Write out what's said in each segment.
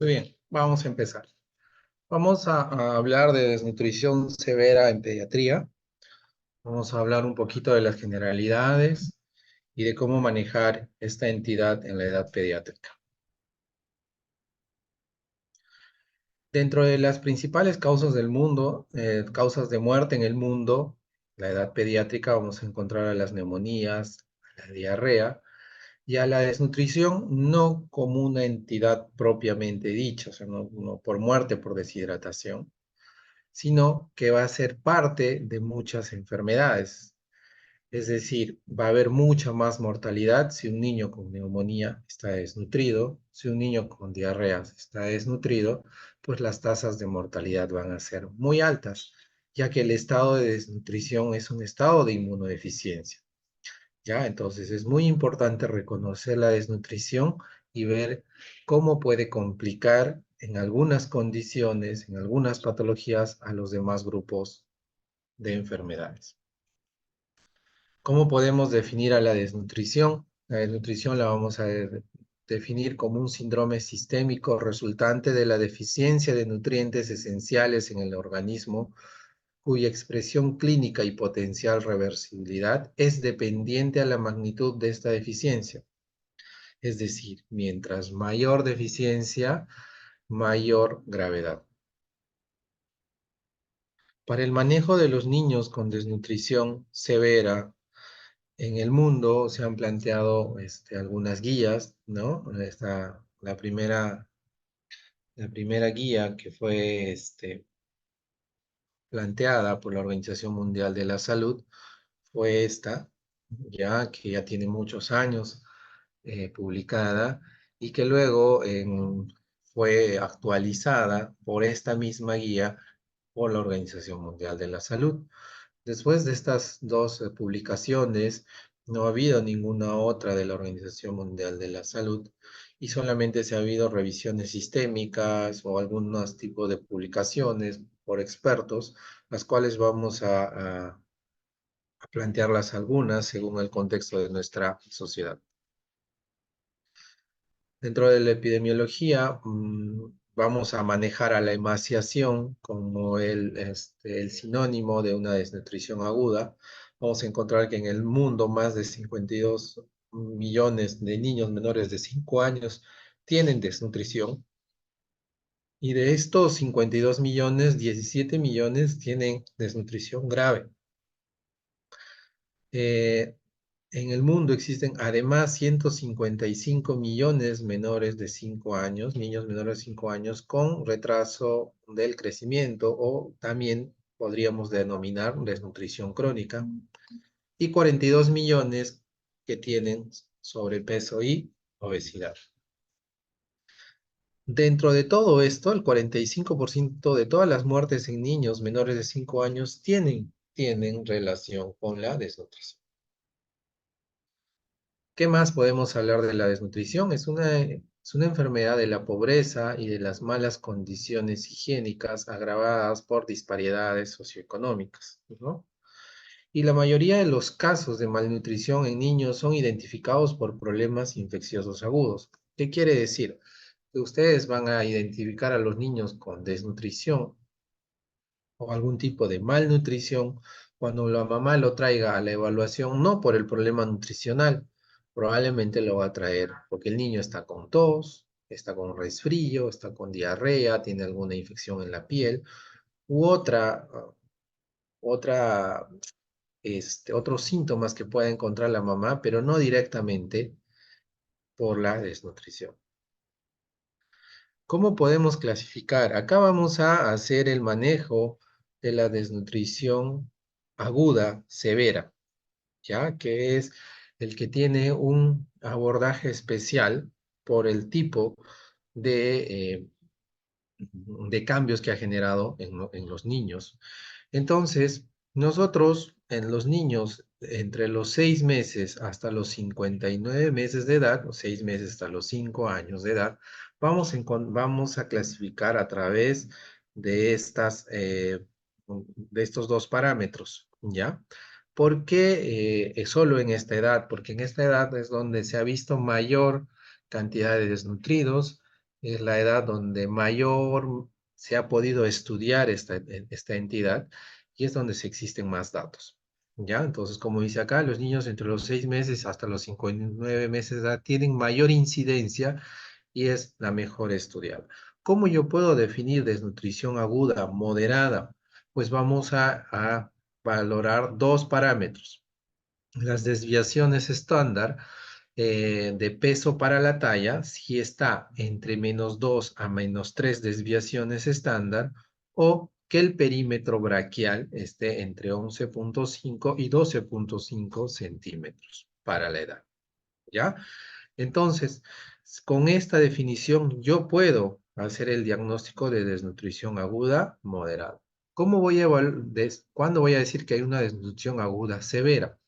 Muy bien, vamos a empezar. Vamos a hablar de desnutrición severa en pediatría. Vamos a hablar un poquito de las generalidades y de cómo manejar esta entidad en la edad pediátrica. Dentro de las principales causas del mundo, causas de muerte en el mundo, la edad pediátrica, vamos a encontrar a las neumonías, a la diarrea y a la desnutrición, no como una entidad propiamente dicha, o sea, no por muerte, por deshidratación, sino que va a ser parte de muchas enfermedades. Es decir, va a haber mucha más mortalidad si un niño con neumonía está desnutrido, si un niño con diarreas está desnutrido, pues las tasas de mortalidad van a ser muy altas, ya que el estado de desnutrición es un estado de inmunodeficiencia. ¿Ya? Entonces es muy importante reconocer la desnutrición y ver cómo puede complicar en algunas condiciones, en algunas patologías, a los demás grupos de enfermedades. ¿Cómo podemos definir a la desnutrición? La desnutrición la vamos a definir como un síndrome sistémico resultante de la deficiencia de nutrientes esenciales en el organismo cuya expresión clínica y potencial reversibilidad es dependiente a la magnitud de esta deficiencia. Es decir, mientras mayor deficiencia, mayor gravedad. Para el manejo de los niños con desnutrición severa en el mundo se han planteado algunas guías, ¿no? La primera guía que fue planteada por la Organización Mundial de la Salud fue esta, ya que ya tiene muchos años publicada y que luego fue actualizada por esta misma guía por la Organización Mundial de la Salud. Después de estas dos publicaciones, no ha habido ninguna otra de la Organización Mundial de la Salud y solamente se ha habido revisiones sistémicas o algunos tipos de publicaciones por expertos, las cuales vamos a plantearlas algunas según el contexto de nuestra sociedad. Dentro de la epidemiología, vamos a manejar a la emaciación como el sinónimo de una desnutrición aguda. Vamos a encontrar que en el mundo más de 52 millones de niños menores de 5 años tienen desnutrición. Y de estos 52 millones, 17 millones tienen desnutrición grave. Eh, En el mundo existen además 155 millones menores de 5 años, niños menores de 5 años con retraso del crecimiento o también podríamos denominar desnutrición crónica y 42 millones que tienen sobrepeso y obesidad. Dentro de todo esto, el 45% de todas las muertes en niños menores de 5 años tienen relación con la desnutrición. ¿Qué más podemos hablar de la desnutrición? Es una enfermedad de la pobreza y de las malas condiciones higiénicas agravadas por disparidades socioeconómicas, ¿no? Y la mayoría de los casos de malnutrición en niños son identificados por problemas infecciosos agudos. ¿Qué quiere decir? Que ustedes van a identificar a los niños con desnutrición o algún tipo de malnutrición cuando la mamá lo traiga a la evaluación, no por el problema nutricional, probablemente lo va a traer porque el niño está con tos, está con resfrío, está con diarrea, tiene alguna infección en la piel u otra, otros síntomas que pueda encontrar la mamá, pero no directamente por la desnutrición. ¿Cómo podemos clasificar? Acá vamos a hacer el manejo de la desnutrición aguda severa, ¿ya? Que es el que tiene un abordaje especial por el tipo de cambios que ha generado en los niños. Entonces, nosotros en los niños entre los 6 meses hasta los 59 meses de edad, o 6 meses hasta los 5 años de edad, vamos a clasificar a través de de estos dos parámetros, ¿ya? ¿Por qué solo en esta edad? Porque en esta edad es donde se ha visto mayor cantidad de desnutridos es la edad donde mayor se ha podido estudiar esta entidad y es donde se existen más datos. ¿Ya? Entonces, como dice acá, los niños entre los 6 meses hasta los 59 meses de edad tienen mayor incidencia y es la mejor estudiada. ¿Cómo yo puedo definir desnutrición aguda, moderada? Pues vamos a valorar dos parámetros. Las desviaciones estándar de peso para la talla, si está entre -2 a -3 desviaciones estándar, o que el perímetro braquial esté entre 11,5 y 12,5 centímetros para la edad, ¿ya? Entonces, con esta definición yo puedo hacer el diagnóstico de desnutrición aguda moderada. ¿Cómo voy a cuándo voy a decir que hay una desnutrición aguda severa?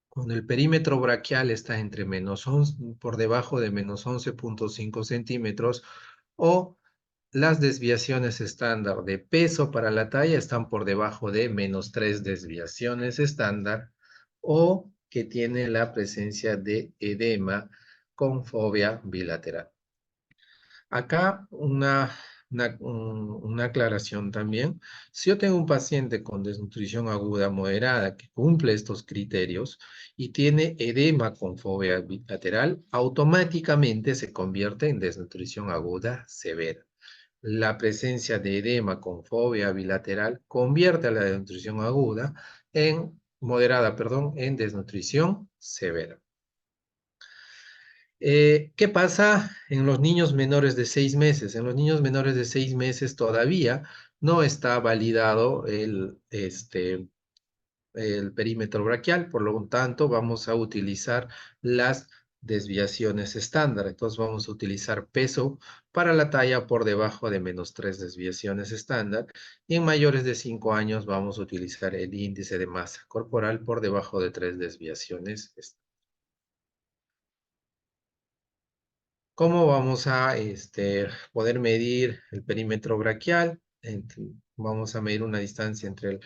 Cuando el perímetro braquial está entre -11, por debajo de -11,5 centímetros, o las desviaciones estándar de peso para la talla están por debajo de -3 desviaciones estándar, o que tiene la presencia de edema con fobia bilateral. Acá una aclaración también. Si yo tengo un paciente con desnutrición aguda moderada que cumple estos criterios y tiene edema con fobia bilateral, automáticamente se convierte en desnutrición aguda severa. La presencia de edema con fobia bilateral convierte a la desnutrición aguda en moderada, perdón, en desnutrición severa. ¿Qué pasa en los niños menores de 6 meses? En los niños menores de 6 meses todavía no está validado el perímetro braquial, por lo tanto vamos a utilizar las desviaciones estándar. Entonces vamos a utilizar peso para la talla por debajo de -3 desviaciones estándar y en mayores de 5 años vamos a utilizar el índice de masa corporal por debajo de 3 desviaciones estándar. ¿Cómo vamos a poder medir el perímetro braquial? Vamos a medir una distancia entre el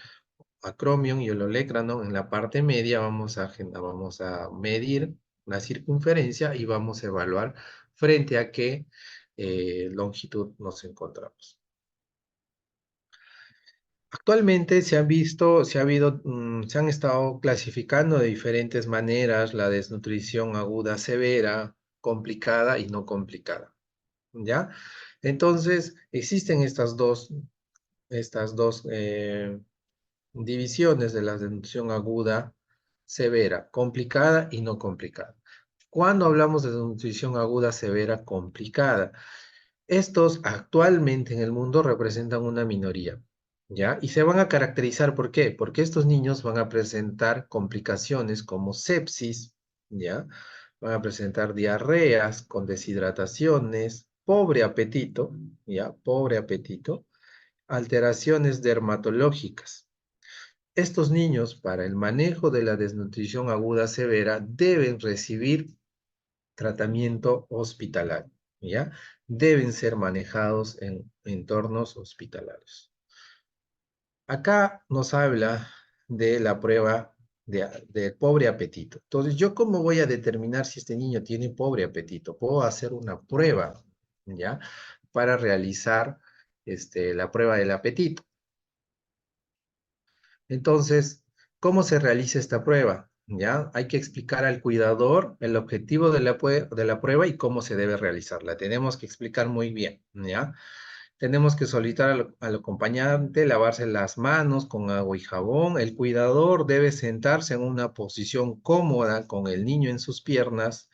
acromion y el olecranon. En la parte media vamos a medir la circunferencia y vamos a evaluar frente a qué longitud nos encontramos. Actualmente se han estado clasificando de diferentes maneras la desnutrición aguda severa, complicada y no complicada. ¿Ya? Entonces, existen estas dos divisiones de la desnutrición aguda, severa, complicada y no complicada. Cuando hablamos de desnutrición aguda, severa, complicada, estos actualmente en el mundo representan una minoría, ¿ya? Y se van a caracterizar, ¿por qué? Porque estos niños van a presentar complicaciones como sepsis, ¿ya? Van a presentar diarreas con deshidrataciones, pobre apetito, ¿ya? Pobre apetito, alteraciones dermatológicas. Estos niños, para el manejo de la desnutrición aguda severa, deben recibir tratamiento hospitalario, ¿ya? Deben ser manejados en entornos hospitalarios. Acá nos habla de la prueba de pobre apetito. Entonces, ¿yo cómo voy a determinar si este niño tiene pobre apetito? Puedo hacer una prueba, ¿ya? Para realizar la prueba del apetito. Entonces, ¿cómo se realiza esta prueba? ¿Ya? Hay que explicar al cuidador el objetivo de la prueba y cómo se debe realizarla. Tenemos que explicar muy bien, ¿ya? Tenemos que solicitar al acompañante lavarse las manos con agua y jabón. El cuidador debe sentarse en una posición cómoda con el niño en sus piernas.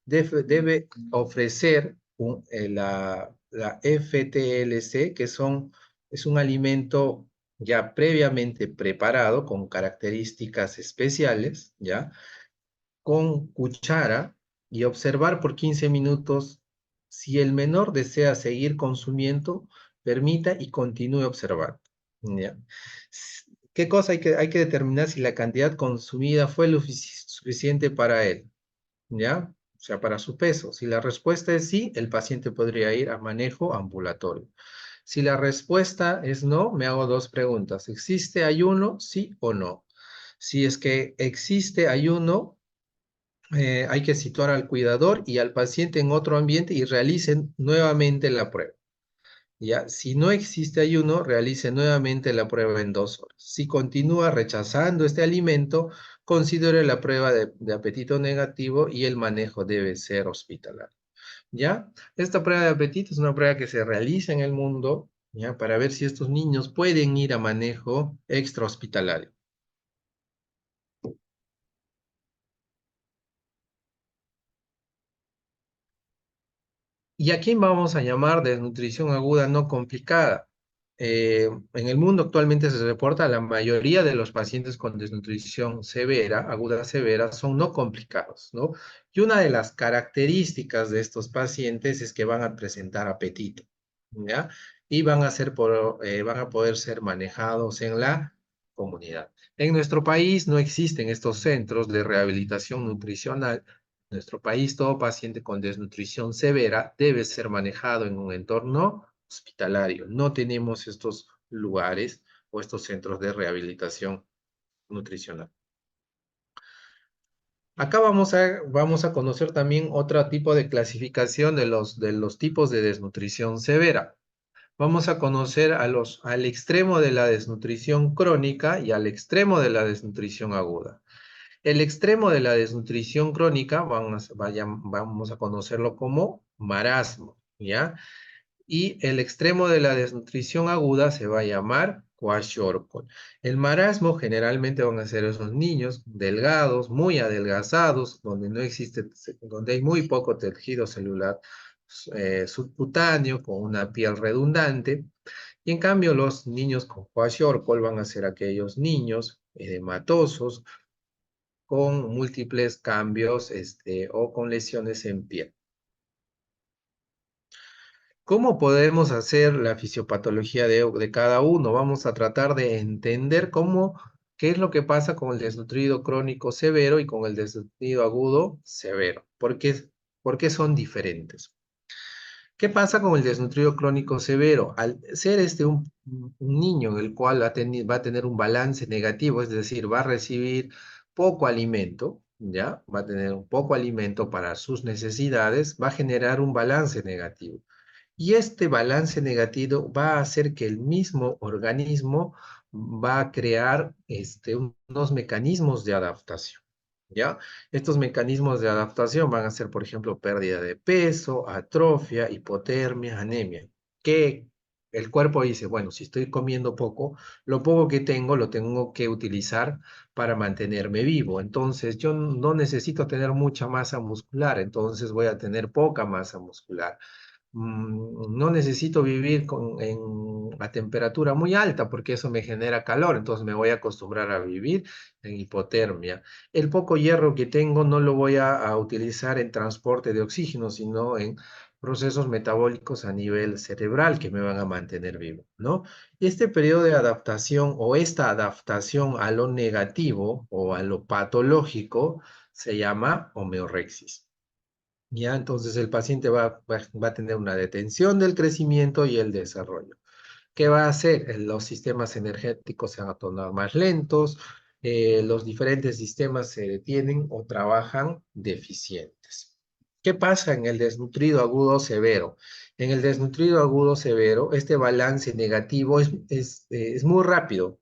Debe ofrecer la FTLC, es un alimento ya previamente preparado con características especiales, ¿ya? Con cuchara y observar por 15 minutos. Si el menor desea seguir consumiendo, permita y continúe observando, ¿ya? ¿Qué cosa hay que determinar si la cantidad consumida fue lo suficiente para él? ¿Ya? O sea, para su peso. Si la respuesta es sí, el paciente podría ir a manejo ambulatorio. Si la respuesta es no, me hago dos preguntas. ¿Existe ayuno? Sí o no. Si es que existe ayuno, hay que situar al cuidador y al paciente en otro ambiente y realicen nuevamente la prueba. Ya, si no existe ayuno, realice nuevamente la prueba en 2 horas. Si continúa rechazando este alimento, considere la prueba de apetito negativo y el manejo debe ser hospitalario. ¿Ya? Esta prueba de apetito es una prueba que se realiza en el mundo, ¿ya? Para ver si estos niños pueden ir a manejo extrahospitalario. ¿Y a quién vamos a llamar desnutrición aguda no complicada? En el mundo actualmente se reporta la mayoría de los pacientes con desnutrición severa, aguda severa, son no complicados, ¿no? Y una de las características de estos pacientes es que van a presentar apetito, ¿ya? Y van a poder ser manejados en la comunidad. En nuestro país no existen estos centros de rehabilitación nutricional. Nuestro país, todo paciente con desnutrición severa debe ser manejado en un entorno hospitalario. No tenemos estos lugares o estos centros de rehabilitación nutricional. Acá vamos a conocer también otro tipo de clasificación de los tipos de desnutrición severa. Vamos a conocer al extremo de la desnutrición crónica y al extremo de la desnutrición aguda. El extremo de la desnutrición crónica, vamos a conocerlo como marasmo, ¿ya? Y el extremo de la desnutrición aguda se va a llamar kwashiorkor. El marasmo generalmente van a ser esos niños delgados, muy adelgazados, donde no existe, donde hay muy poco tejido celular subcutáneo, con una piel redundante. Y en cambio, los niños con kwashiorkor van a ser aquellos niños edematosos, con múltiples cambios o con lesiones en piel. ¿Cómo podemos hacer la fisiopatología de cada uno? Vamos a tratar de entender qué es lo que pasa con el desnutrido crónico severo y con el desnutrido agudo severo. ¿Por qué son diferentes? ¿Qué pasa con el desnutrido crónico severo? Al ser un niño en el cual va a tener un balance negativo, es decir, va a recibir poco alimento, ¿ya? Va a tener un poco alimento para sus necesidades, va a generar un balance negativo. Y este balance negativo va a hacer que el mismo organismo va a crear unos mecanismos de adaptación, ¿ya? Estos mecanismos de adaptación van a ser, por ejemplo, pérdida de peso, atrofia, hipotermia, anemia, que el cuerpo dice, bueno, si estoy comiendo poco, lo poco que tengo lo tengo que utilizar para mantenerme vivo. Entonces, yo no necesito tener mucha masa muscular, entonces voy a tener poca masa muscular. No necesito vivir a temperatura muy alta porque eso me genera calor, entonces me voy a acostumbrar a vivir en hipotermia. El poco hierro que tengo no lo voy a utilizar en transporte de oxígeno, sino en procesos metabólicos a nivel cerebral que me van a mantener vivo, ¿no? Este periodo de adaptación o esta adaptación a lo negativo o a lo patológico se llama homeorexis. Ya, entonces el paciente va a tener una detención del crecimiento y el desarrollo. ¿Qué va a hacer? Los sistemas energéticos se van a tornar más lentos, los diferentes sistemas se detienen o trabajan deficientes. ¿Qué pasa en el desnutrido agudo severo? En el desnutrido agudo severo, este balance negativo es muy rápido,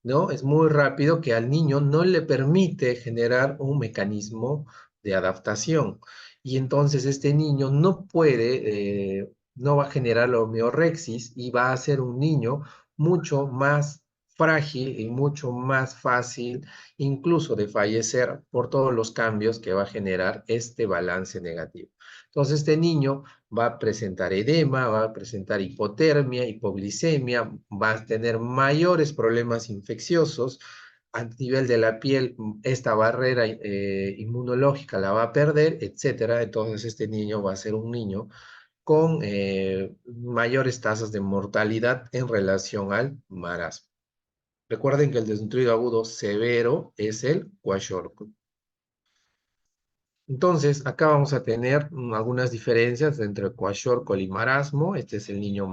¿no? Es muy rápido que al niño no le permite generar un mecanismo de adaptación. Y entonces este niño no va a generar la homeorexis y va a ser un niño mucho más frágil y mucho más fácil incluso de fallecer por todos los cambios que va a generar este balance negativo. Entonces este niño va a presentar edema, va a presentar hipotermia, hipoglicemia, va a tener mayores problemas infecciosos. A nivel de la piel, esta barrera inmunológica la va a perder, etcétera. Entonces este niño va a ser un niño con mayores tasas de mortalidad en relación al marasmo. Recuerden que el desnutrido agudo severo es el kwashiorkor. Entonces, acá vamos a tener algunas diferencias entre kwashiorkor y marasmo. Este es el niño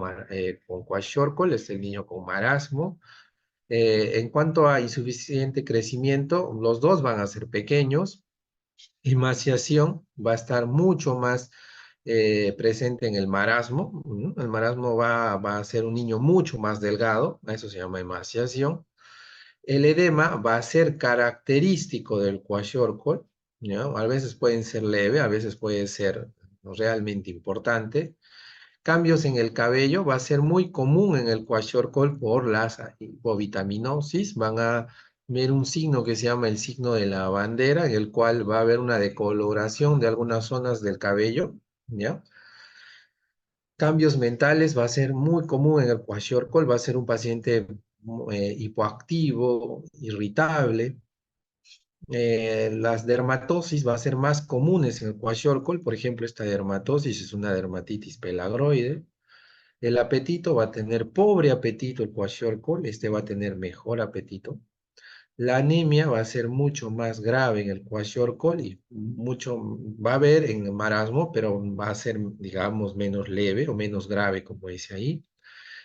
con kwashiorkor, este es el niño con marasmo. En cuanto a insuficiente crecimiento, los dos van a ser pequeños. Emaciación va a estar mucho más presente en el marasmo. El marasmo va a ser un niño mucho más delgado, a eso se llama emaciación. El edema va a ser característico del kwashiorkor, ¿ya? A veces pueden ser leve, a veces puede ser realmente importante. Cambios en el cabello va a ser muy común en el kwashiorkor por las hipovitaminosis. Van a ver un signo que se llama el signo de la bandera, en el cual va a haber una decoloración de algunas zonas del cabello, ¿ya? Cambios mentales va a ser muy común en el kwashiorkor, va a ser un paciente hipoactivo, irritable. Las dermatosis va a ser más comunes en el kwashiorkor, por ejemplo, esta dermatosis es una dermatitis pelagroide. El apetito va a tener pobre apetito el kwashiorkor, este va a tener mejor apetito. La anemia va a ser mucho más grave en el kwashiorkor y mucho va a haber en marasmo, pero va a ser, digamos, menos leve o menos grave, como dice ahí.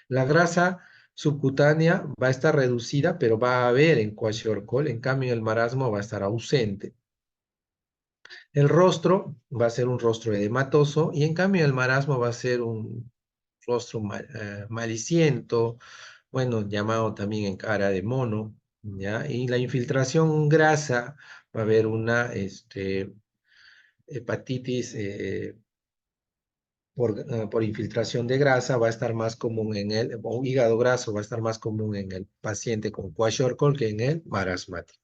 La grasa subcutánea va a estar reducida, pero va a haber en kwashiorkor, en cambio el marasmo va a estar ausente. El rostro va a ser un rostro edematoso y en cambio el marasmo va a ser un rostro maliciento, bueno, llamado también en cara de mono, ¿ya? Y la infiltración grasa va a haber una hepatitis por infiltración de grasa, va a estar más común en o hígado graso va a estar más común en el paciente con kwashiorkor que en el marasmático.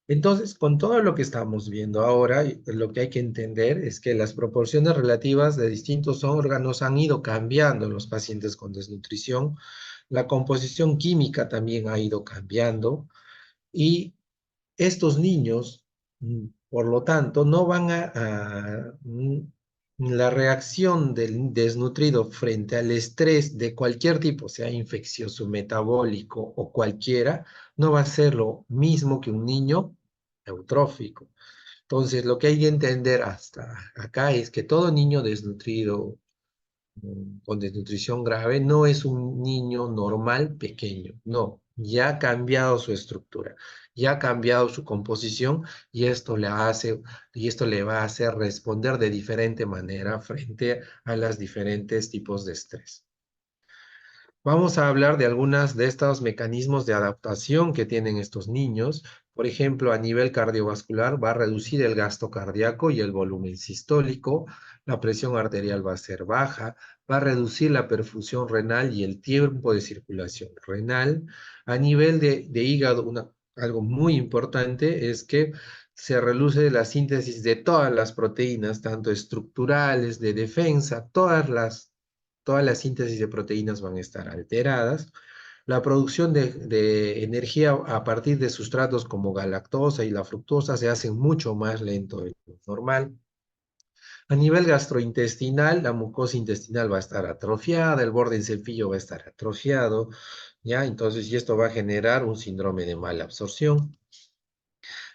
Entonces, con todo lo que estamos viendo ahora, lo que hay que entender es que las proporciones relativas de distintos órganos han ido cambiando en los pacientes con desnutrición. La composición química también ha ido cambiando y estos niños, por lo tanto, no van la reacción del desnutrido frente al estrés de cualquier tipo, sea infeccioso, metabólico o cualquiera, no va a ser lo mismo que un niño eutrófico. Entonces, lo que hay que entender hasta acá es que todo niño desnutrido con desnutrición grave no es un niño normal pequeño, no, ya ha cambiado su estructura, ya ha cambiado su composición y esto le va a hacer responder de diferente manera frente a los diferentes tipos de estrés. Vamos a hablar de algunos de estos mecanismos de adaptación que tienen estos niños. Por ejemplo, a nivel cardiovascular va a reducir el gasto cardíaco y el volumen sistólico, la presión arterial va a ser baja, va a reducir la perfusión renal y el tiempo de circulación renal. A nivel de hígado, algo muy importante es que se reduce la síntesis de todas las proteínas, tanto estructurales, de defensa, toda la síntesis de proteínas van a estar alteradas. La producción de energía a partir de sustratos como galactosa y la fructosa se hace mucho más lento de lo normal. A nivel gastrointestinal, la mucosa intestinal va a estar atrofiada, el borde del cepillo va a estar atrofiado, ¿ya? Entonces, y esto va a generar un síndrome de mala absorción.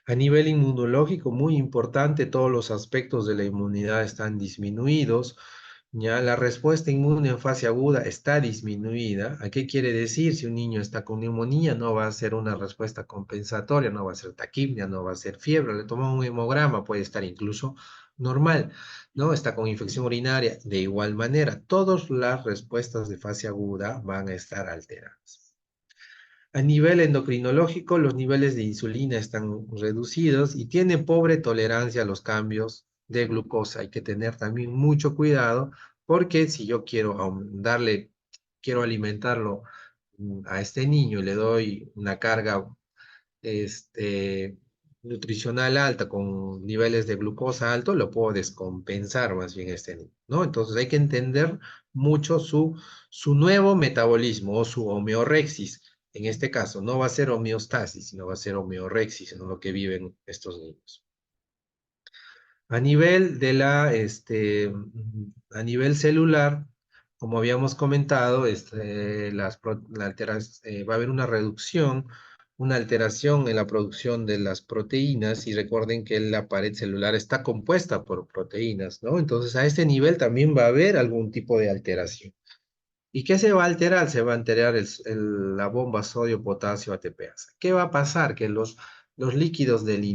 A nivel inmunológico, muy importante, todos los aspectos de la inmunidad están disminuidos. Ya la respuesta inmune en fase aguda está disminuida. ¿A qué quiere decir? Si un niño está con neumonía, no va a ser una respuesta compensatoria, no va a ser taquipnia, no va a ser fiebre. Le tomamos un hemograma, puede estar incluso normal, ¿no? Está con infección urinaria. De igual manera, todas las respuestas de fase aguda van a estar alteradas. A nivel endocrinológico, los niveles de insulina están reducidos y tiene pobre tolerancia a los cambios de glucosa. Hay que tener también mucho cuidado porque si yo quiero quiero alimentarlo a este niño y le doy una carga este, nutricional alta con niveles de glucosa alto, lo puedo descompensar más bien este niño, ¿no? Entonces hay que entender mucho su nuevo metabolismo o su homeorexis. En este caso, no va a ser homeostasis, sino va a ser homeorexis en lo que viven estos niños. A nivel a nivel celular, como habíamos comentado, va a haber una alteración en la producción de las proteínas y recuerden que la pared celular está compuesta por proteínas, ¿no? Entonces, a este nivel también va a haber algún tipo de alteración. ¿Y qué se va a alterar? Se va a alterar la bomba sodio-potasio ATPase. ¿Qué va a pasar? Que los líquidos del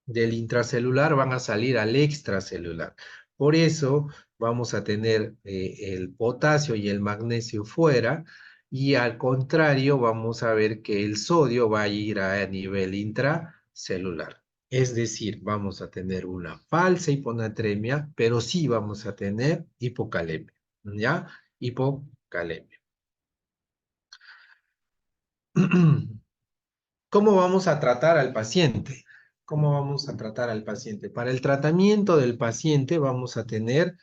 del intracelular van a salir al extracelular. Por eso vamos a tener el potasio y el magnesio fuera, y al contrario vamos a ver que el sodio va a ir a nivel intracelular. Es decir, vamos a tener una falsa hiponatremia, pero sí vamos a tener hipocalemia, ¿ya? Hipocalemia. ¿Cómo vamos a tratar al paciente? ¿Cómo vamos a tratar al paciente? Para el tratamiento del paciente vamos a tener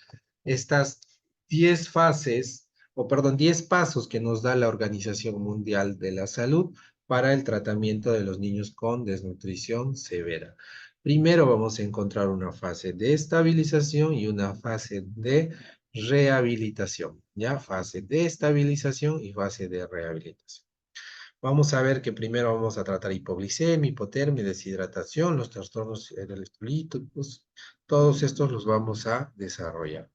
estas 10 fases, o perdón, 10 pasos que nos da la Organización Mundial de la Salud para el tratamiento de los niños con desnutrición severa. Primero vamos a encontrar una fase de estabilización y una fase de rehabilitación, ¿ya? Fase de estabilización y fase de rehabilitación. Vamos a ver que primero vamos a tratar hipoglicemia, hipotermia, deshidratación, los trastornos electrolíticos, todos estos los vamos a desarrollar.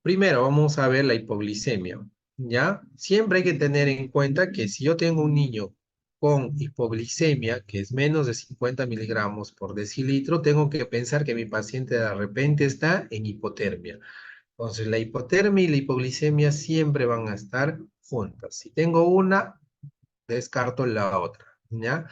Primero vamos a ver la hipoglicemia, ¿ya? Siempre hay que tener en cuenta que si yo tengo un niño con hipoglicemia, que es menos de 50 miligramos por decilitro, tengo que pensar que mi paciente de repente está en hipotermia. Entonces, la hipotermia y la hipoglicemia siempre van a estar juntas. Si tengo una, descarto la otra, ¿ya?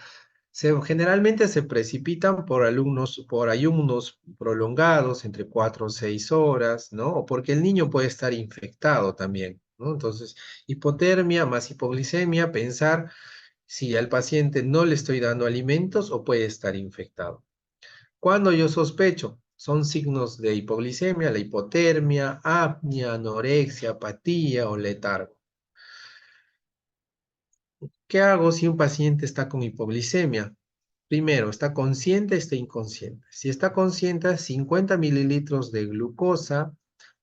Generalmente se precipitan por ayunos prolongados, entre 4 o 6 horas, ¿no? O porque el niño puede estar infectado también, ¿no? Entonces, hipotermia más hipoglicemia, pensar si al paciente no le estoy dando alimentos o puede estar infectado. Cuando yo sospecho, son signos de hipoglicemia, la hipotermia, apnea, anorexia, apatía o letargo. ¿Qué hago si un paciente está con hipoglicemia? Primero, ¿está consciente o está inconsciente? Si está consciente, 50 mililitros de glucosa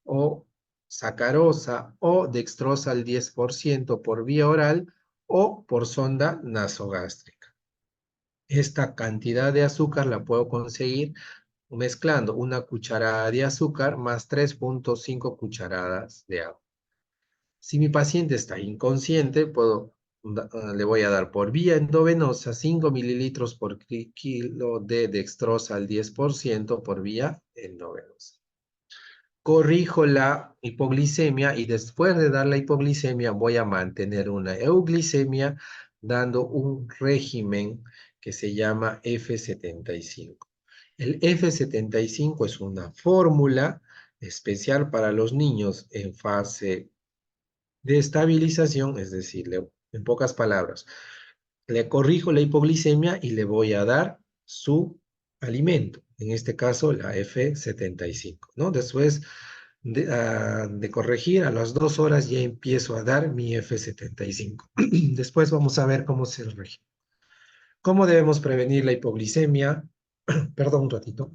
o sacarosa o dextrosa al 10% por vía oral o por sonda nasogástrica. Esta cantidad de azúcar la puedo conseguir mezclando una cucharada de azúcar más 3.5 cucharadas de agua. Si mi paciente está inconsciente, le voy a dar por vía endovenosa 5 mililitros por kilo de dextrosa al 10% por vía endovenosa. Corrijo la hipoglicemia y después de dar la hipoglicemia voy a mantener una euglicemia dando un régimen que se llama F75. El F75 es una fórmula especial para los niños en fase de estabilización, es decir, en pocas palabras, le corrijo la hipoglicemia y le voy a dar su alimento, en este caso la F75, ¿no? Después de corregir, a las 2 horas ya empiezo a dar mi F75. Después vamos a ver cómo se rige. ¿Cómo debemos prevenir la hipoglicemia? Perdón un ratito.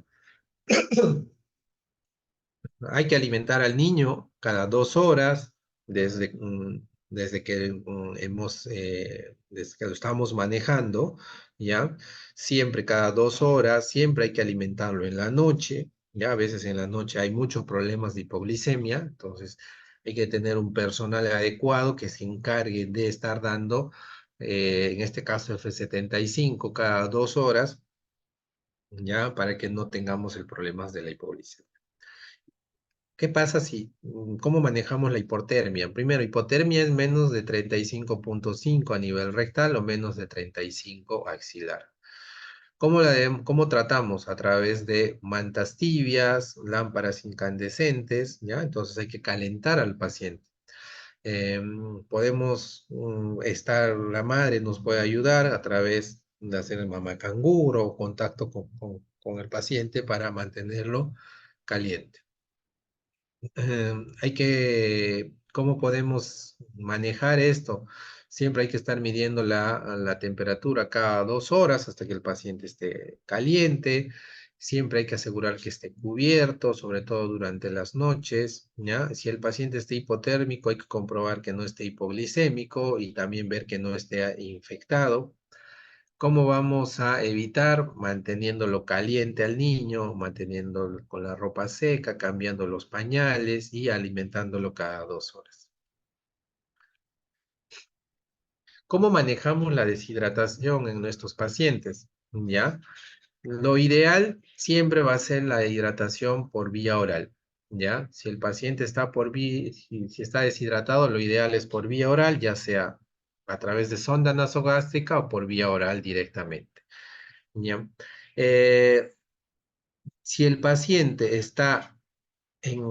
Hay que alimentar al niño cada 2 horas desde que desde que lo estamos manejando, ¿ya? Siempre cada 2 horas, siempre hay que alimentarlo en la noche, ¿ya? A veces en la noche hay muchos problemas de hipoglicemia, entonces hay que tener un personal adecuado que se encargue de estar dando, en este caso F75 cada 2 horas, ¿ya? Para que no tengamos el problema de la hipoglicemia. ¿Qué pasa cómo manejamos la hipotermia? Primero, hipotermia es menos de 35.5 a nivel rectal o menos de 35 axilar. ¿Cómo tratamos? A través de mantas tibias, lámparas incandescentes, ¿ya? Entonces hay que calentar al paciente. La madre nos puede ayudar a través de hacer el mamá canguro o contacto con el paciente para mantenerlo caliente. ¿Cómo podemos manejar esto? Siempre hay que estar midiendo la temperatura cada 2 horas hasta que el paciente esté caliente. Siempre hay que asegurar que esté cubierto, sobre todo durante las noches, ¿ya? Si el paciente está hipotérmico, hay que comprobar que no esté hipoglicémico y también ver que no esté infectado. ¿Cómo vamos a evitar manteniéndolo caliente al niño, manteniéndolo con la ropa seca, cambiando los pañales y alimentándolo cada 2 horas? ¿Cómo manejamos la deshidratación en nuestros pacientes? ¿Ya? Lo ideal siempre va a ser la hidratación por vía oral, ¿ya? Si el paciente está si está deshidratado, lo ideal es por vía oral, ya sea a través de sonda nasogástrica o por vía oral directamente, ¿ya? Eh, si el paciente está en,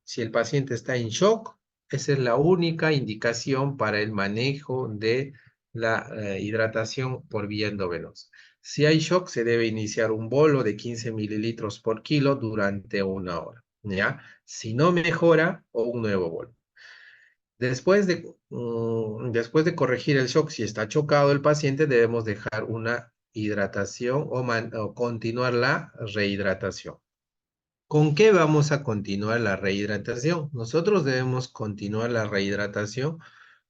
si el paciente está en shock, esa es la única indicación para el manejo de la hidratación por vía endovenosa. Si hay shock, se debe iniciar un bolo de 15 mililitros por kilo durante 1 hora, ¿ya? Si no mejora, o un nuevo bolo. Después de corregir el shock, si está chocado el paciente, debemos dejar una hidratación o continuar la rehidratación. ¿Con qué vamos a continuar la rehidratación? Nosotros debemos continuar la rehidratación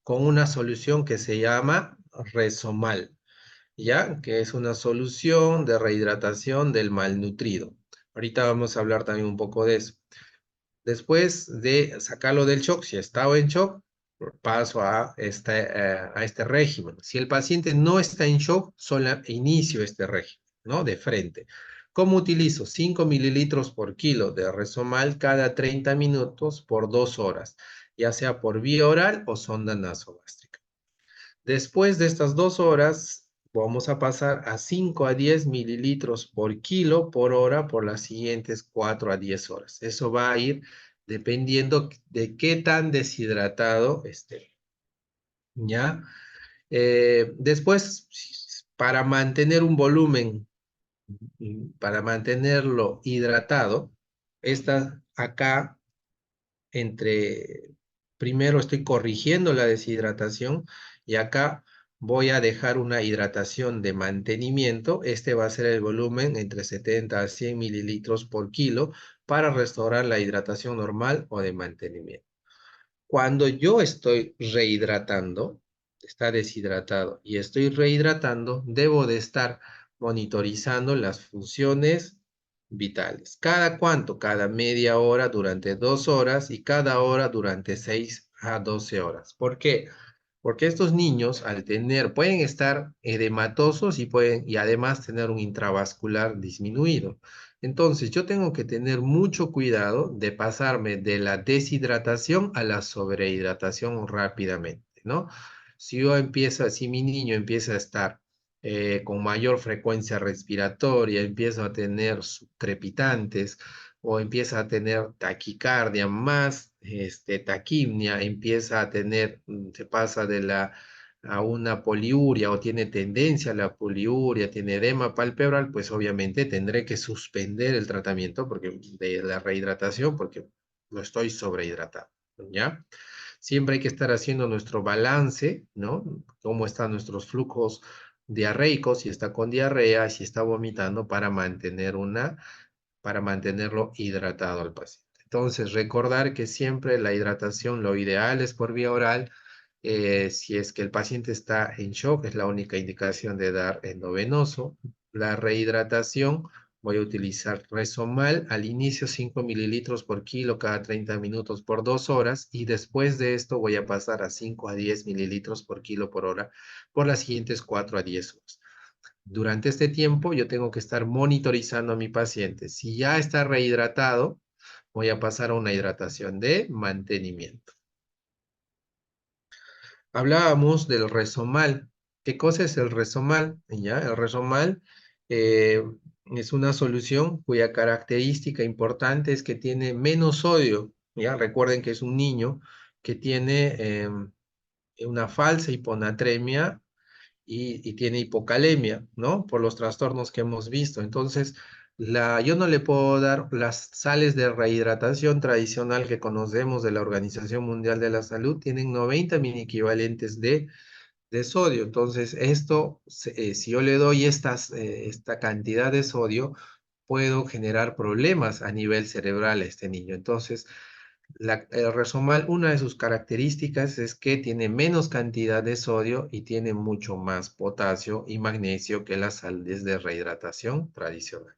con una solución que se llama Resomal, ¿ya? Que es una solución de rehidratación del malnutrido. Ahorita vamos a hablar también un poco de eso. Después de sacarlo del shock, si estaba en shock, paso a este régimen. Si el paciente no está en shock, solo inicio este régimen, ¿no? De frente. ¿Cómo utilizo? 5 mililitros por kilo de Resomal cada 30 minutos por 2 horas, ya sea por vía oral o sonda nasogástrica. Después de estas 2 horas, vamos a pasar a 5 a 10 mililitros por kilo por hora por las siguientes 4 a 10 horas. Eso va a ir dependiendo de qué tan deshidratado esté. ¿Ya? Después, para mantener un volumen, para mantenerlo hidratado, acá primero estoy corrigiendo la deshidratación y acá voy a dejar una hidratación de mantenimiento. Este va a ser el volumen entre 70 a 100 mililitros por kilo para restaurar la hidratación normal o de mantenimiento. Cuando yo estoy rehidratando, está deshidratado y estoy rehidratando, debo de estar monitorizando las funciones vitales. ¿Cada cuánto? Cada media hora durante 2 horas y cada hora durante 6 a 12 horas. ¿Por qué? Porque estos niños pueden estar edematosos y además tener un intravascular disminuido. Entonces, yo tengo que tener mucho cuidado de pasarme de la deshidratación a la sobrehidratación rápidamente, ¿no? Si mi niño empieza a estar con mayor frecuencia respiratoria, empiezo a tener crepitantes o empieza a tener taquicardia más taquimia, se pasa a una poliuria o tiene tendencia a la poliuria, tiene edema palpebral, pues obviamente tendré que suspender el tratamiento de la rehidratación porque lo estoy sobrehidratando, ¿ya? Siempre hay que estar haciendo nuestro balance, ¿no? Cómo están nuestros flujos diarreicos, si está con diarrea, si está vomitando, para mantenerlo hidratado al paciente. Entonces, recordar que siempre la hidratación, lo ideal es por vía oral. Si es que el paciente está en shock, es la única indicación de dar endovenoso. La rehidratación, voy a utilizar Resomal al inicio 5 mililitros por kilo cada 30 minutos por 2 horas y después de esto voy a pasar a 5 a 10 mililitros por kilo por hora por las siguientes 4 a 10 horas. Durante este tiempo yo tengo que estar monitorizando a mi paciente. Si ya está rehidratado, voy a pasar a una hidratación de mantenimiento. Hablábamos del Resomal. ¿Qué cosa es el Resomal? ¿Ya? El Resomal eh, es una solución cuya característica importante es que tiene menos sodio. ¿Ya? Recuerden que es un niño que tiene una falsa hiponatremia y tiene hipocalemia, ¿no? Por los trastornos que hemos visto. Entonces, yo no le puedo dar las sales de rehidratación tradicional que conocemos de la Organización Mundial de la Salud, tienen 90 mini equivalentes de sodio. Entonces, si yo le doy esta cantidad de sodio, puedo generar problemas a nivel cerebral a este niño. Entonces, el Resomal, una de sus características es que tiene menos cantidad de sodio y tiene mucho más potasio y magnesio que las sales de rehidratación tradicional.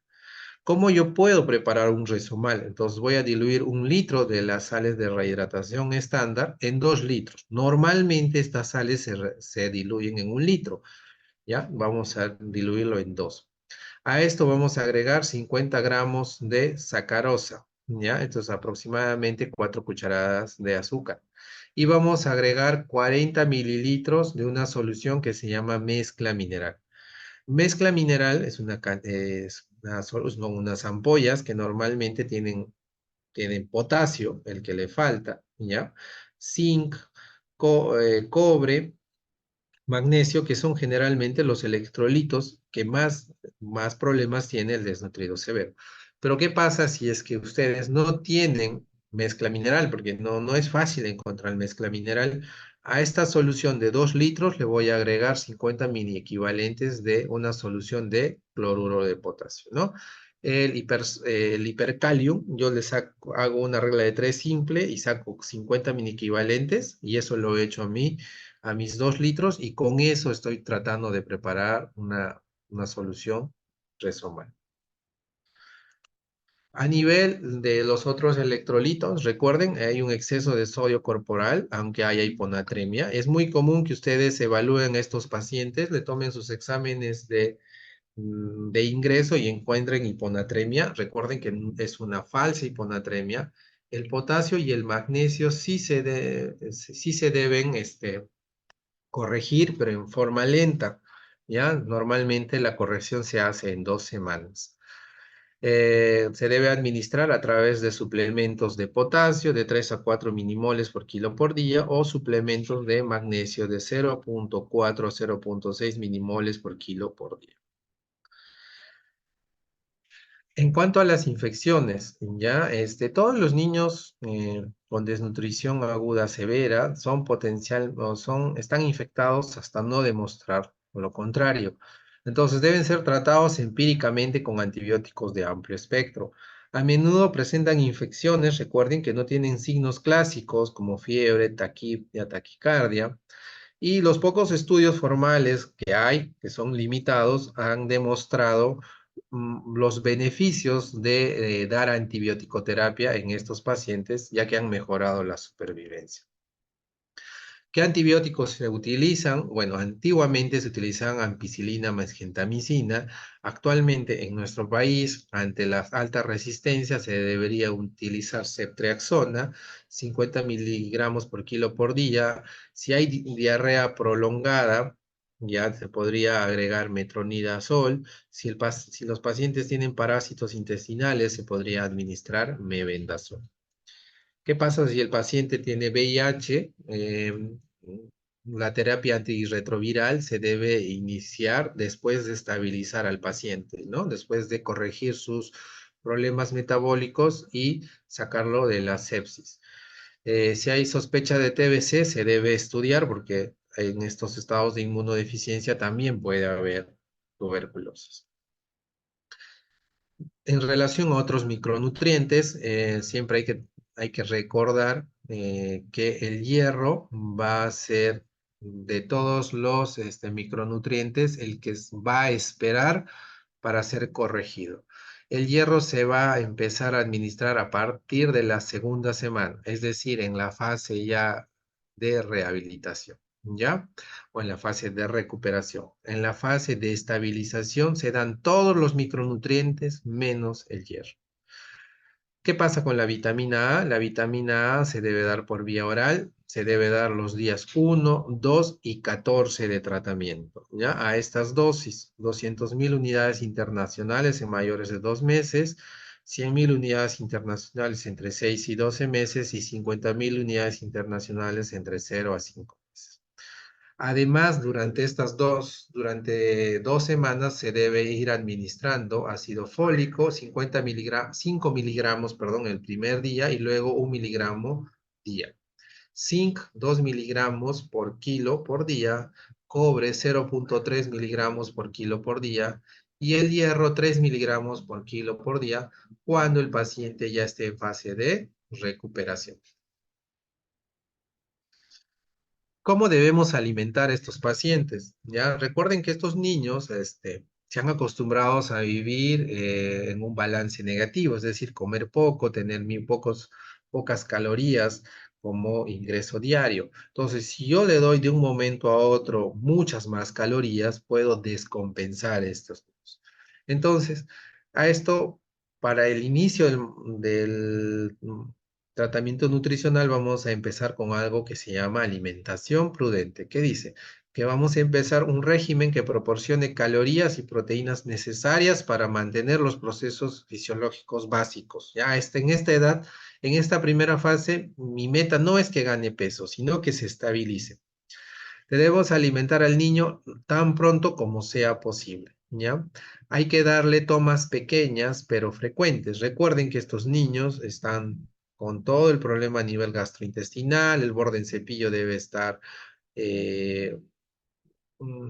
¿Cómo yo puedo preparar un resomal? Entonces voy a diluir 1 litro de las sales de rehidratación estándar en 2 litros. Normalmente estas sales se diluyen en 1 litro, ¿ya? Vamos a diluirlo en 2. A esto vamos a agregar 50 gramos de sacarosa, ¿ya? Entonces aproximadamente 4 cucharadas de azúcar. Y vamos a agregar 40 mililitros de una solución que se llama mezcla mineral. Mezcla mineral es son unas ampollas que normalmente tienen potasio, el que le falta, ¿ya? Zinc, cobre, magnesio, que son generalmente los electrolitos que más problemas tiene el desnutrido severo. Pero ¿qué pasa si es que ustedes no tienen mezcla mineral? Porque no es fácil encontrar mezcla mineral. A esta solución de 2 litros le voy a agregar 50 mini equivalentes de una solución de cloruro de potasio, ¿no? El hipercalium, yo hago una regla de 3 simple y saco 50 mini equivalentes, y eso lo he hecho a mis 2 litros, y con eso estoy tratando de preparar una solución Resomal. A nivel de los otros electrolitos, recuerden, hay un exceso de sodio corporal, aunque haya hiponatremia. Es muy común que ustedes evalúen a estos pacientes, le tomen sus exámenes de ingreso y encuentren hiponatremia. Recuerden que es una falsa hiponatremia. El potasio y el magnesio sí se deben corregir, pero en forma lenta, ¿ya? Normalmente la corrección se hace en 2 semanas. Se debe administrar a través de suplementos de potasio de 3 a 4 minimoles por kilo por día, o suplementos de magnesio de 0,4 a 0,6 minimoles por kilo por día. En cuanto a las infecciones, ya, todos los niños con desnutrición aguda severa están infectados hasta no demostrar lo contrario. Entonces deben ser tratados empíricamente con antibióticos de amplio espectro. A menudo presentan infecciones, recuerden que no tienen signos clásicos como fiebre, taquidia, taquicardia, y los pocos estudios formales que hay, que son limitados, han demostrado los beneficios de dar antibiótico-terapia en estos pacientes, ya que han mejorado la supervivencia. ¿Qué antibióticos se utilizan? Bueno, antiguamente se utilizaban ampicilina más gentamicina. Actualmente en nuestro país, ante la alta resistencia, se debería utilizar ceftriaxona, 50 miligramos por kilo por día. Si hay diarrea prolongada, ya se podría agregar metronidazol. Si los pacientes tienen parásitos intestinales, se podría administrar mebendazol. ¿Qué pasa si el paciente tiene VIH? La terapia antirretroviral se debe iniciar después de estabilizar al paciente, ¿no? Después de corregir sus problemas metabólicos y sacarlo de la sepsis. Si hay sospecha de TBC, se debe estudiar, porque en estos estados de inmunodeficiencia también puede haber tuberculosis. En relación a otros micronutrientes, siempre hay que recordar que el hierro va a ser, de todos los micronutrientes, el que va a esperar para ser corregido. El hierro se va a empezar a administrar a partir de la segunda semana, es decir, en la fase ya de rehabilitación, ¿ya? O en la fase de recuperación. En la fase de estabilización se dan todos los micronutrientes menos el hierro. ¿Qué pasa con la vitamina A? La vitamina A se debe dar por vía oral, se debe dar los días 1, 2 y 14 de tratamiento, ¿ya? A estas dosis, 200.000 unidades internacionales en mayores de 2 meses, 100.000 unidades internacionales entre 6 y 12 meses, y 50.000 unidades internacionales entre 0 a 5 meses. Además, durante 2 semanas se debe ir administrando ácido fólico, 5 miligramos, perdón, el primer día, y luego 1 miligramo día. Zinc, 2 miligramos por kilo por día. Cobre, 0,3 miligramos por kilo por día. Y el hierro, 3 miligramos por kilo por día, cuando el paciente ya esté en fase de recuperación. ¿Cómo debemos alimentar a estos pacientes? Ya recuerden que estos niños, se han acostumbrado a vivir en un balance negativo, es decir, comer poco, tener pocas calorías como ingreso diario. Entonces, si yo le doy de un momento a otro muchas más calorías, puedo descompensar estos. Entonces, a esto, para el inicio del tratamiento nutricional, vamos a empezar con algo que se llama alimentación prudente. ¿Qué dice? Que vamos a empezar un régimen que proporcione calorías y proteínas necesarias para mantener los procesos fisiológicos básicos. Ya en esta edad, en esta primera fase, mi meta no es que gane peso, sino que se estabilice. Debemos alimentar al niño tan pronto como sea posible, ¿ya? Hay que darle tomas pequeñas pero frecuentes. Recuerden que estos niños están con todo el problema a nivel gastrointestinal, el borde en cepillo eh,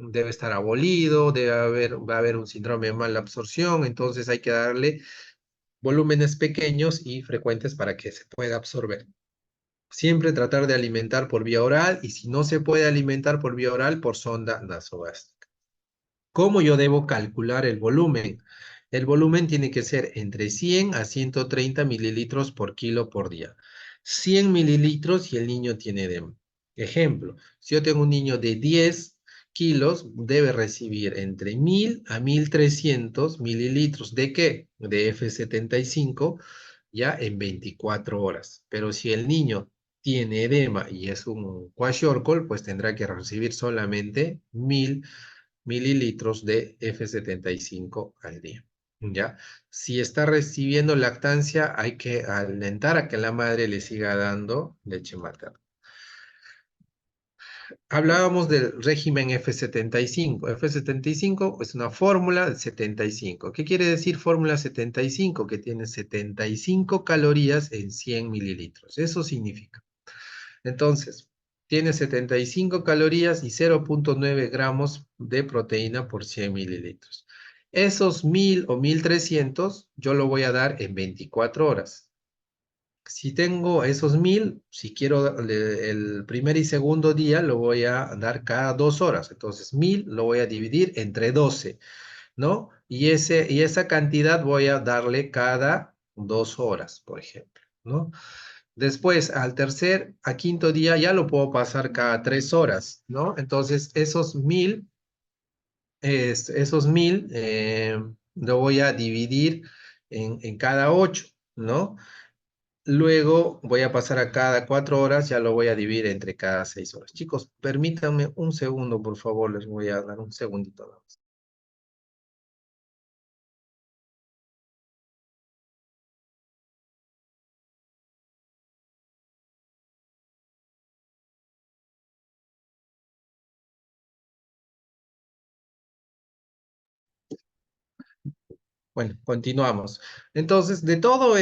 debe estar abolido, va a haber un síndrome de mala absorción, entonces hay que darle volúmenes pequeños y frecuentes para que se pueda absorber. Siempre tratar de alimentar por vía oral y si no se puede alimentar por vía oral, por sonda nasogástrica. ¿Cómo yo debo calcular el volumen? El volumen tiene que ser entre 100 a 130 mililitros por kilo por día. 100 mililitros y el niño tiene edema. Ejemplo, si yo tengo un niño de 10 kilos, debe recibir entre 1000 a 1300 mililitros. ¿De qué? De F75 ya en 24 horas. Pero si el niño tiene edema y es un kwashiorkor, pues tendrá que recibir solamente 1000 mililitros de F75 al día. ¿Ya? Si está recibiendo lactancia, hay que alentar a que la madre le siga dando leche materna. Hablábamos del régimen F75. F75 es una fórmula de 75. ¿Qué quiere decir fórmula 75? Que tiene 75 calorías en 100 mililitros. Eso significa. Entonces, tiene 75 calorías y 0,9 gramos de proteína por 100 mililitros. Esos 1000 o 1300 yo lo voy a dar en 24 horas. Si tengo esos 1000, si quiero el primer y segundo día, lo voy a dar cada 2 horas. Entonces, 1000 lo voy a dividir entre 12, ¿no? Y esa cantidad voy a darle cada 2 horas, por ejemplo, ¿no? Después, a quinto día, ya lo puedo pasar cada 3 horas, ¿no? Entonces, esos 1000 lo voy a dividir en cada 8, ¿no? Luego voy a pasar a cada 4 horas, ya lo voy a dividir entre cada 6 horas. Chicos, permítanme un segundo, por favor, les voy a dar un segundito nada más. Bueno, continuamos. Entonces, de todo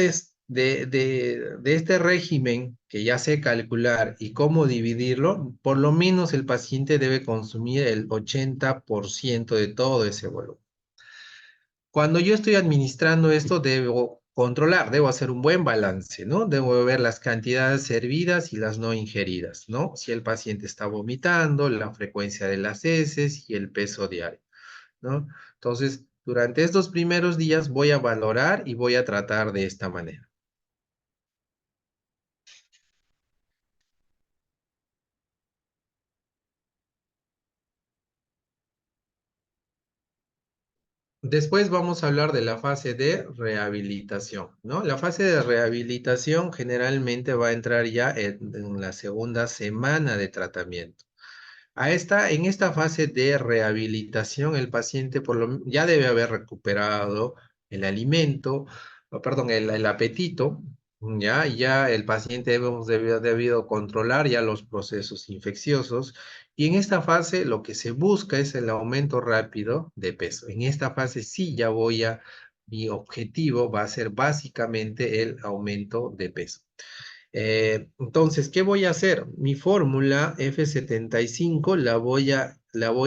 de este régimen que ya sé calcular y cómo dividirlo, por lo menos el paciente debe consumir el 80% de todo ese volumen. Cuando yo estoy administrando esto, debo controlar, debo hacer un buen balance, ¿no? Debo ver las cantidades servidas y las no ingeridas, ¿no? Si el paciente está vomitando, la frecuencia de las heces y el peso diario, ¿no? Entonces, durante estos primeros días voy a valorar y voy a tratar de esta manera. Después vamos a hablar de la fase de rehabilitación, ¿no? La fase de rehabilitación generalmente va a entrar ya en la segunda semana de tratamiento. En esta fase de rehabilitación, el paciente ya debe haber recuperado el alimento, perdón, el apetito, ya el paciente debido controlar ya los procesos infecciosos. Y en esta fase lo que se busca es el aumento rápido de peso. En esta fase sí mi objetivo va a ser básicamente el aumento de peso. Entonces, ¿qué voy a hacer? Mi fórmula F75 la voy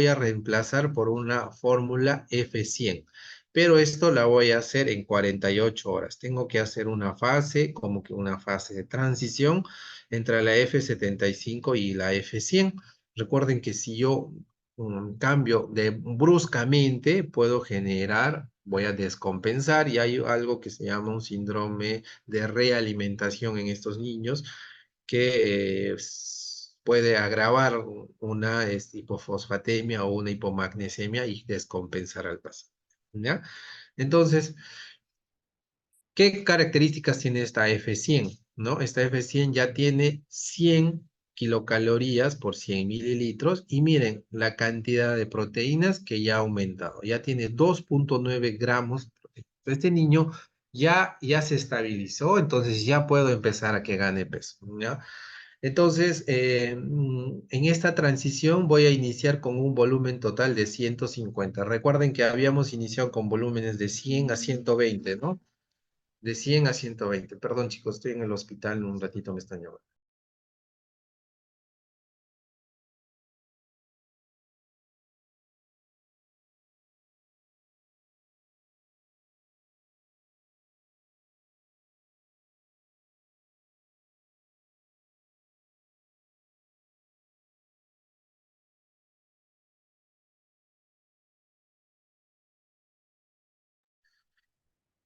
a reemplazar por una fórmula F100, pero esto la voy a hacer en 48 horas. Tengo que hacer una fase, como que una fase de transición entre la F75 y la F100. Recuerden que si yo cambio de bruscamente, puedo generar, voy a descompensar y hay algo que se llama un síndrome de realimentación en estos niños que puede agravar una hipofosfatemia o una hipomagnesemia y descompensar al paciente. ¿Ya? Entonces, ¿qué características tiene esta F100? ¿No? Esta F100 ya tiene 100 kilocalorías por 100 mililitros y miren la cantidad de proteínas que ya ha aumentado. Ya tiene 2,9 gramos. Este niño ya se estabilizó, entonces ya puedo empezar a que gane peso. ¿Ya? Entonces, en esta transición voy a iniciar con un volumen total de 150. Recuerden que habíamos iniciado con volúmenes de 100 a 120, ¿no? De 100 a 120. Perdón, chicos, estoy en el hospital, un ratito me están llamando.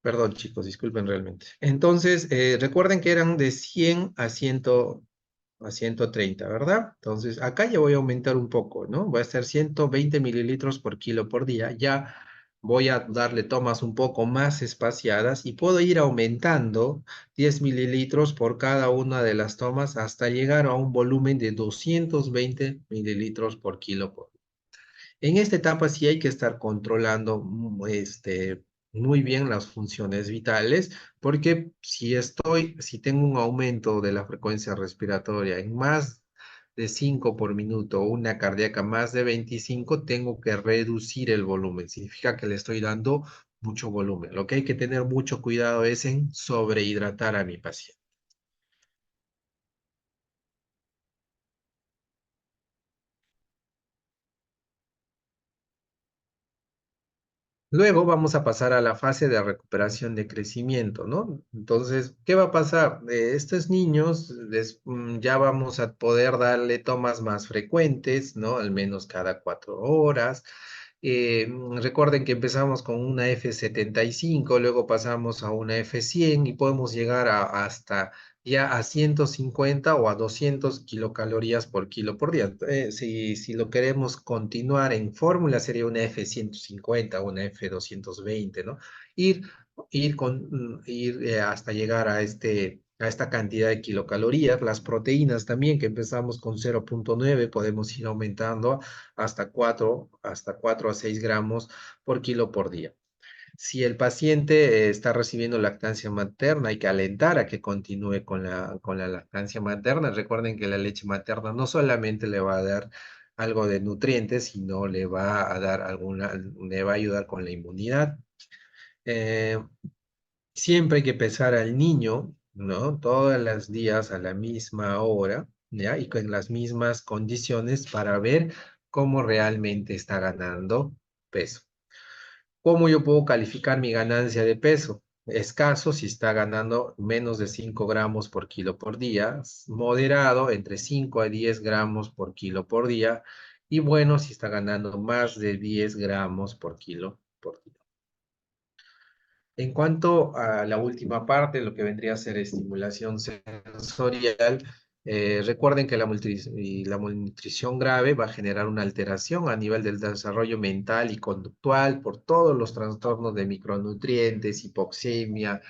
Perdón, chicos, disculpen realmente. Entonces, recuerden que eran de 100 a 130, ¿verdad? Entonces, acá ya voy a aumentar un poco, ¿no? Voy a hacer 120 mililitros por kilo por día. Ya voy a darle tomas un poco más espaciadas y puedo ir aumentando 10 mililitros por cada una de las tomas hasta llegar a un volumen de 220 mililitros por kilo por día. En esta etapa sí hay que estar controlando muy bien las funciones vitales, porque si tengo un aumento de la frecuencia respiratoria en más de 5 por minuto o una cardíaca más de 25, tengo que reducir el volumen. Significa que le estoy dando mucho volumen. Lo que hay que tener mucho cuidado es en sobrehidratar a mi paciente. Luego vamos a pasar a la fase de recuperación de crecimiento, ¿no? Entonces, ¿qué va a pasar? De estos niños ya vamos a poder darle tomas más frecuentes, ¿no? Al menos cada 4 horas. Recuerden que empezamos con una F75, luego pasamos a una F100 y podemos llegar hasta ya a 150 o a 200 kilocalorías por kilo por día. Si lo queremos continuar en fórmula, sería una F150 o una F220, ¿no? Ir, ir hasta llegar a esta cantidad de kilocalorías. Las proteínas también, que empezamos con 0,9, podemos ir aumentando hasta 4 a 6 gramos por kilo por día. Si el paciente está recibiendo lactancia materna, hay que alentar a que continúe con la lactancia materna. Recuerden que la leche materna no solamente le va a dar algo de nutrientes, sino le va a ayudar con la inmunidad. Eh, Siempre hay que pesar al niño, ¿no? Todos los días a la misma hora, ¿ya? Y con las mismas condiciones para ver cómo realmente está ganando peso. ¿Cómo yo puedo calificar mi ganancia de peso? Escaso si está ganando menos de 5 gramos por kilo por día, moderado entre 5 a 10 gramos por kilo por día y bueno si está ganando más de 10 gramos por kilo por día. En cuanto a la última parte, lo que vendría a ser estimulación sensorial, recuerden que la malnutrición grave va a generar una alteración a nivel del desarrollo mental y conductual por todos los trastornos de micronutrientes, hipoxemia,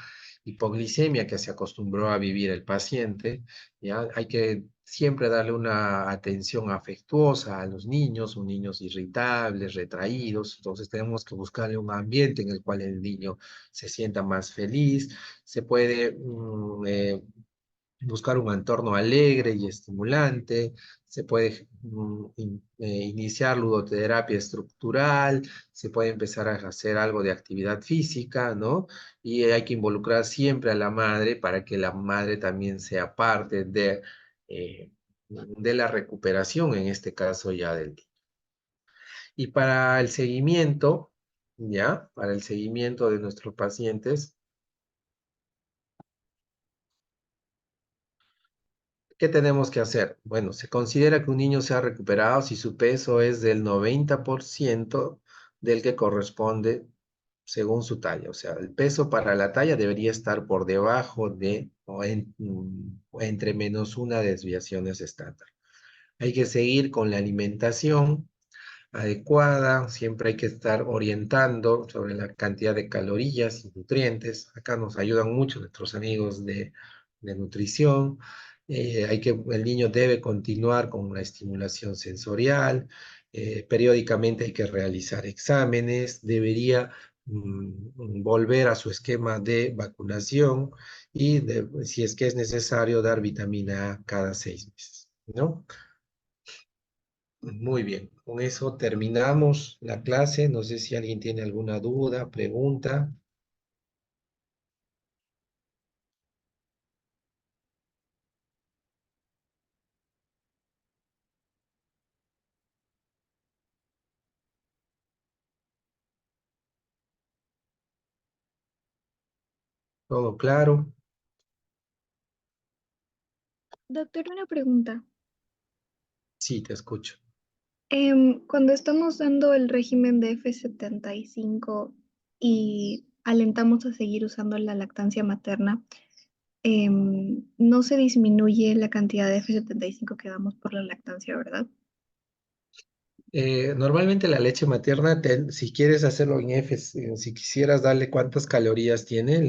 hipoglicemia que se acostumbró a vivir el paciente. ¿Ya? Hay que siempre darle una atención afectuosa a los niños, son niños irritables, retraídos, entonces tenemos que buscarle un ambiente en el cual el niño se sienta más feliz, se puede buscar un entorno alegre y estimulante, se puede iniciar ludoterapia estructural, se puede empezar a hacer algo de actividad física, ¿no? Y hay que involucrar siempre a la madre para que la madre también sea parte de la recuperación, en este caso ya del niño. Y para el seguimiento, ¿ya? Para el seguimiento de nuestros pacientes, ¿Qué tenemos que hacer? Bueno, se considera que un niño se ha recuperado si su peso es del 90% del que corresponde según su talla. O sea, el peso para la talla debería estar por debajo de o entre menos una desviaciones estándar. Hay que seguir con la alimentación adecuada, siempre hay que estar orientando sobre la cantidad de calorías y nutrientes. Acá nos ayudan mucho nuestros amigos de nutrición. El niño debe continuar con la estimulación sensorial, periódicamente hay que realizar exámenes, debería volver a su esquema de vacunación y si es que es necesario dar vitamina A cada 6 meses, ¿no? Muy bien, con eso terminamos la clase. No sé si alguien tiene alguna duda, pregunta. ¿Todo claro? Doctor, una pregunta. Sí, te escucho. Cuando estamos dando el régimen de F75 y alentamos a seguir usando la lactancia materna, no se disminuye la cantidad de F75 que damos por la lactancia, ¿verdad? Normalmente la leche materna, si quieres hacerlo en F, si quisieras darle cuántas calorías tiene,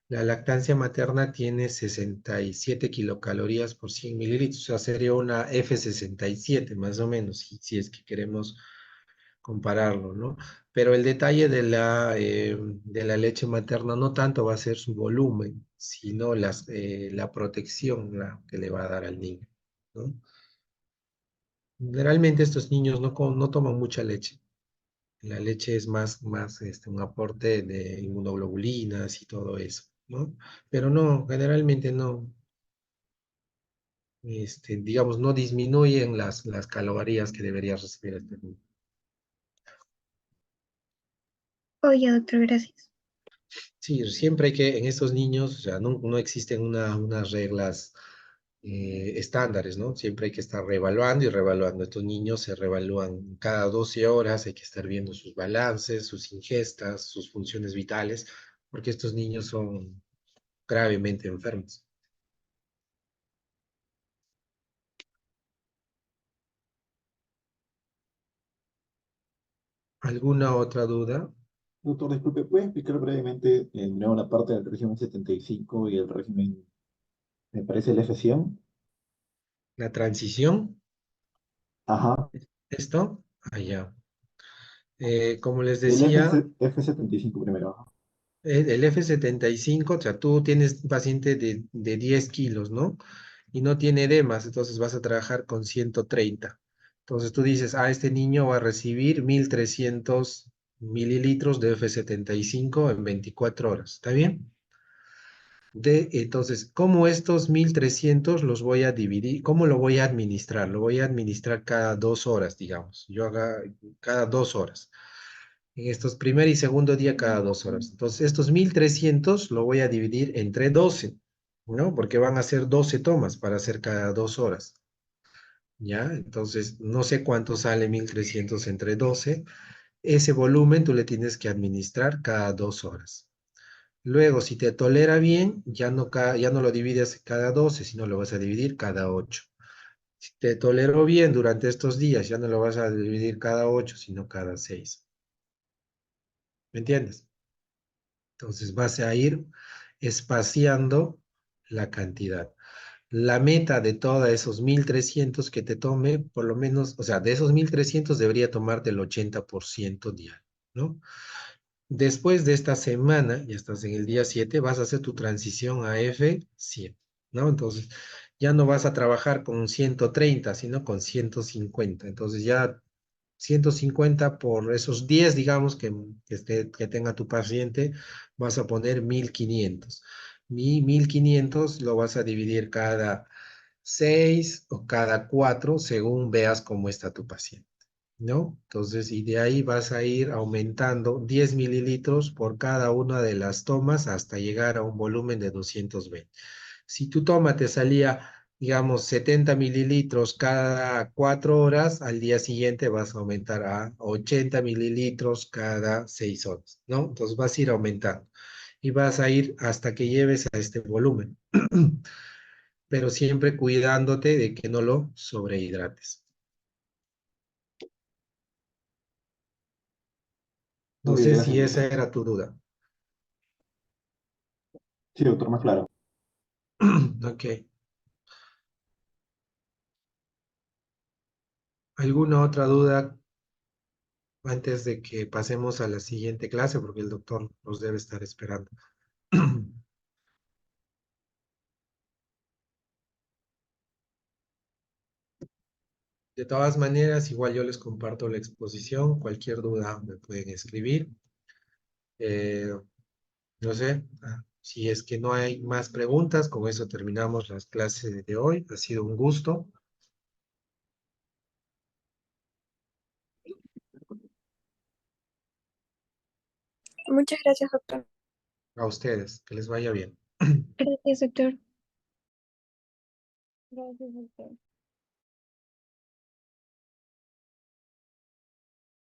la lactancia materna tiene 67 kilocalorías por 100 mililitros, o sea, sería una F67 más o menos, si es que queremos compararlo, ¿no? Pero el detalle de la leche materna no tanto va a ser su volumen, sino la protección que le va a dar al niño, ¿no? Generalmente estos niños no toman mucha leche. La leche es más un aporte de inmunoglobulinas y todo eso, ¿no? Pero no, generalmente no, digamos, no disminuyen las calorías que debería recibir este niño. Oye, doctor, gracias. Sí, siempre hay que, en estos niños, o sea, no existen unas reglas estándares, ¿no? Siempre hay que estar reevaluando y reevaluando. Estos niños se reevalúan cada 12 horas, hay que estar viendo sus balances, sus ingestas, sus funciones vitales, porque estos niños son gravemente enfermos. ¿Alguna otra duda? Doctor, disculpe, ¿puede explicar brevemente de nuevo la parte del régimen 75 y el régimen, me parece, el F100? ¿La transición? Ajá. ¿Esto? Allá. Como les El decía, F75 primero. Ajá. el F75, o sea, tú tienes un paciente de 10 kilos, ¿no? Y no tiene edemas, entonces vas a trabajar con 130. Entonces tú dices, este niño va a recibir 1300 mililitros de F75 en 24 horas, ¿está bien? Entonces, ¿cómo estos 1300 los voy a dividir? ¿Cómo lo voy a administrar? Lo voy a administrar cada 2 horas, digamos. Cada 2 horas. En estos primer y segundo día cada 2 horas. Entonces, estos 1300 lo voy a dividir entre 12, ¿no? Porque van a ser 12 tomas para hacer cada 2 horas, ¿ya? Entonces, no sé cuánto sale 1300 entre 12. Ese volumen tú le tienes que administrar cada 2 horas. Luego, si te tolera bien, ya no lo divides cada 12, sino lo vas a dividir cada 8. Si te toleró bien durante estos días, ya no lo vas a dividir cada 8, sino cada 6. ¿Me entiendes? Entonces vas a ir espaciando la cantidad. La meta de todos esos 1300 que te tome, por lo menos, o sea, de esos 1300 debería tomarte el 80% diario, ¿no? Después de esta semana, ya estás en el día 7, vas a hacer tu transición a F100, ¿no? Entonces, ya no vas a trabajar con 130, sino con 150. Entonces, ya 150 por esos 10, digamos, que tenga tu paciente, vas a poner 1500. 1500 lo vas a dividir cada 6 o cada 4, según veas cómo está tu paciente, ¿no? Entonces, y de ahí vas a ir aumentando 10 mililitros por cada una de las tomas hasta llegar a un volumen de 220. Si tu toma te salía, digamos, 70 mililitros cada 4 horas, al día siguiente vas a aumentar a 80 mililitros cada 6 horas, ¿no? Entonces vas a ir aumentando y vas a ir hasta que lleves a este volumen, pero siempre cuidándote de que no lo sobrehidrates. No Ok, sé gracias, si esa doctor. era tu duda. Sí, doctor, más claro. Ok. ¿Alguna otra duda antes de que pasemos a la siguiente clase? Porque el doctor nos debe estar esperando. De todas maneras, igual yo les comparto la exposición. Cualquier duda me pueden escribir. Eh, no sé, si es que no hay más preguntas, con eso terminamos las clases de hoy. Ha sido un gusto. Muchas gracias, doctor. A ustedes, que les vaya bien. Gracias, doctor. Gracias, doctor.